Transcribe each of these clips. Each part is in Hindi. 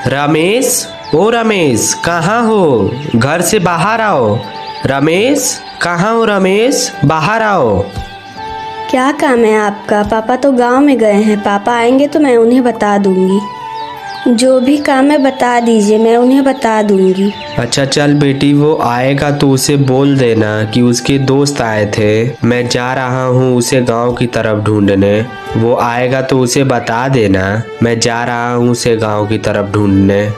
रमेश, ओ रमेश, कहाँ हो? घर से बाहर आओ। रमेश, कहाँ हो रमेश? बाहर आओ। क्या काम है आपका? पापा तो गांव में गए हैं। पापा आएंगे तो मैं उन्हें बता दूंगी। जो भी काम है बता दीजिए, मैं उन्हें बता दूंगी। अच्छा चल बेटी, वो आएगा तो उसे बोल देना कि उसके दोस्त आए थे, मैं जा रहा हूँ उसे गांव की तरफ ढूंढने। वो आएगा तो उसे बता देना मैं जा रहा हूँ उसे गांव की तरफ ढूंढने।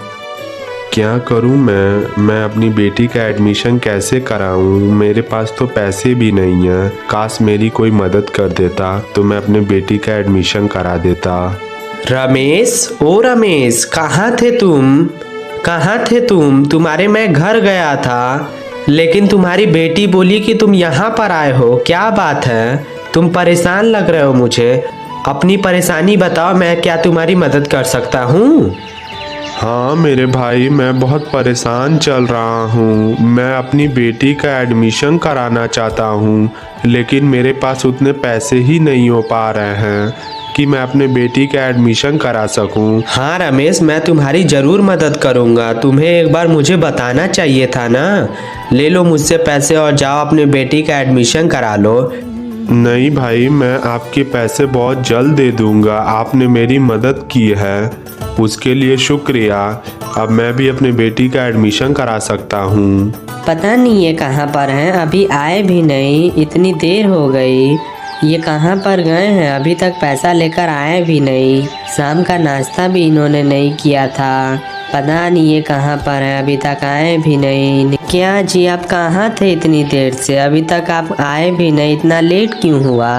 क्या करूं मैं अपनी बेटी का एडमिशन कैसे कराऊं? मेरे पास तो पैसे भी नहीं हैं। काश मेरी कोई मदद कर देता तो मैं अपने बेटी का एडमिशन करा देता। रमेश, ओ रमेश, कहाँ थे तुम? कहाँ थे तुम? तुम्हारे मैं घर गया था, लेकिन तुम्हारी बेटी बोली कि तुम यहाँ पर आए हो। क्या बात है? तुम परेशान लग रहे हो मुझे। अपनी परेशानी बताओ, मैं क्या तुम्हारी मदद कर सकता हूँ? हाँ मेरे भाई, मैं बहुत परेशान चल रहा हूँ। मैं अपनी बेटी का एडमिशन कराना चाहता हूँ, लेकिन मेरे पास उतने पैसे ही नहीं हो पा रहे हैं कि मैं अपने बेटी का एडमिशन करा सकूं। हाँ रमेश, मैं तुम्हारी ज़रूर मदद करूँगा। तुम्हें एक बार मुझे बताना चाहिए था ना। ले लो मुझसे पैसे और जाओ अपने बेटी का एडमिशन करा लो। नहीं भाई, मैं आपके पैसे बहुत जल्द दे दूंगा। आपने मेरी मदद की है, उसके लिए शुक्रिया। अब मैं भी अपने बेटी का एडमिशन करा सकता हूँ। पता नहीं ये कहाँ पर हैं, अभी आए भी नहीं। इतनी देर हो गई, ये कहाँ पर गए हैं? अभी तक पैसा लेकर आए भी नहीं। शाम का नाश्ता भी इन्होंने नहीं किया था। पता नहीं ये कहाँ पर हैं, अभी तक आए भी नहीं। क्या जी, आप कहाँ थे इतनी देर से? अभी तक आप आए भी नहीं, इतना लेट क्यों हुआ?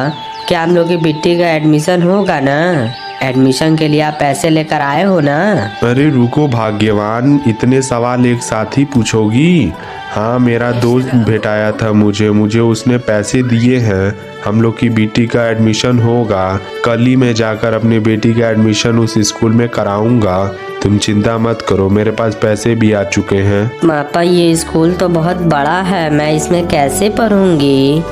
क्या हम लोग की बेटी का एडमिशन होगा ना? एडमिशन के लिए आप पैसे लेकर आए हो ना? अरे रुको भाग्यवान, इतने सवाल एक साथ ही पूछोगी? हाँ, मेरा दोस्त भेटाया था मुझे उसने पैसे दिए हैं। हम लोग की बेटी का एडमिशन होगा। कल ही मैं जाकर अपनी बेटी का एडमिशन उस स्कूल में कराऊंगा। तुम चिंता मत करो, मेरे पास पैसे भी आ चुके हैं। पापा, ये स्कूल तो बहुत बड़ा है, मैं इसमें कैसे पढ़ूंगी?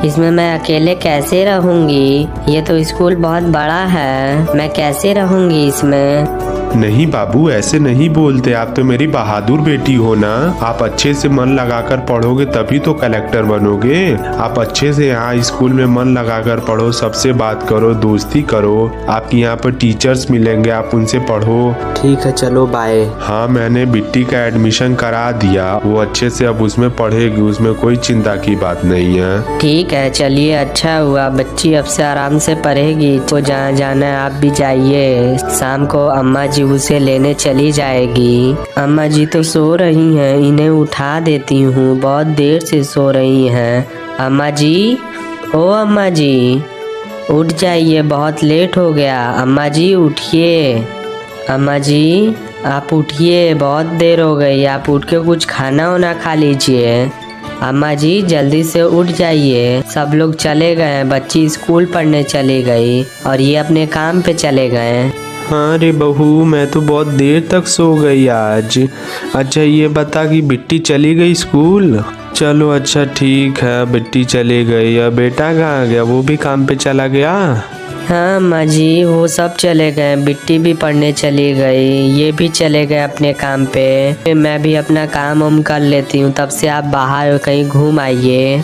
इसमें मैं अकेले कैसे रहूंगी? ये तो स्कूल बहुत बड़ा है, मैं कैसे रहूंगी इसमें? नहीं बाबू, ऐसे नहीं बोलते। आप तो मेरी बहादुर बेटी हो ना। आप अच्छे से मन लगाकर पढ़ोगे तभी तो कलेक्टर बनोगे। आप अच्छे से यहाँ स्कूल में मन लगाकर पढ़ो, सबसे बात करो, दोस्ती करो। आपके यहाँ पर टीचर्स मिलेंगे, आप उनसे पढ़ो। ठीक है, चलो बाय। हाँ, मैंने बिट्टी का एडमिशन करा दिया। वो अच्छे से अब उसमें पढ़ेगी, उसमें कोई चिंता की बात नहीं है। ठीक है, चलिए, अच्छा हुआ। बच्ची अब से आराम से पढ़ेगी। तो जहाँ जाना है आप भी जाइए। शाम को अम्मा जी उसे लेने चली जाएगी। अम्मा जी तो सो रही हैं, इन्हें उठा देती हूँ, बहुत देर से सो रही हैं। अम्मा जी, ओ अम्मा जी, उठ जाइए, बहुत लेट हो गया। अम्मा जी उठिए। अम्मा जी आप उठिए, बहुत देर हो गई। आप उठ के कुछ खाना वाना खा लीजिए। अम्मा जी जल्दी से उठ जाइए। सब लोग चले गए, बच्ची स्कूल पढ़ने चली गई और ये अपने काम पे चले गए। हाँ रे बहू, मैं तो बहुत देर तक सो गई आज। अच्छा ये बता कि बिट्टी चली गई स्कूल? चलो अच्छा ठीक है, बिट्टी चली गई। और बेटा कहाँ गया? वो भी काम पे चला गया? हाँ अम्मा जी, वो सब चले गए। बिट्टी भी पढ़ने चली गई, ये भी चले गए अपने काम पे। मैं भी अपना काम वाम कर लेती हूँ, तब से आप बाहर कहीं घूम आइए।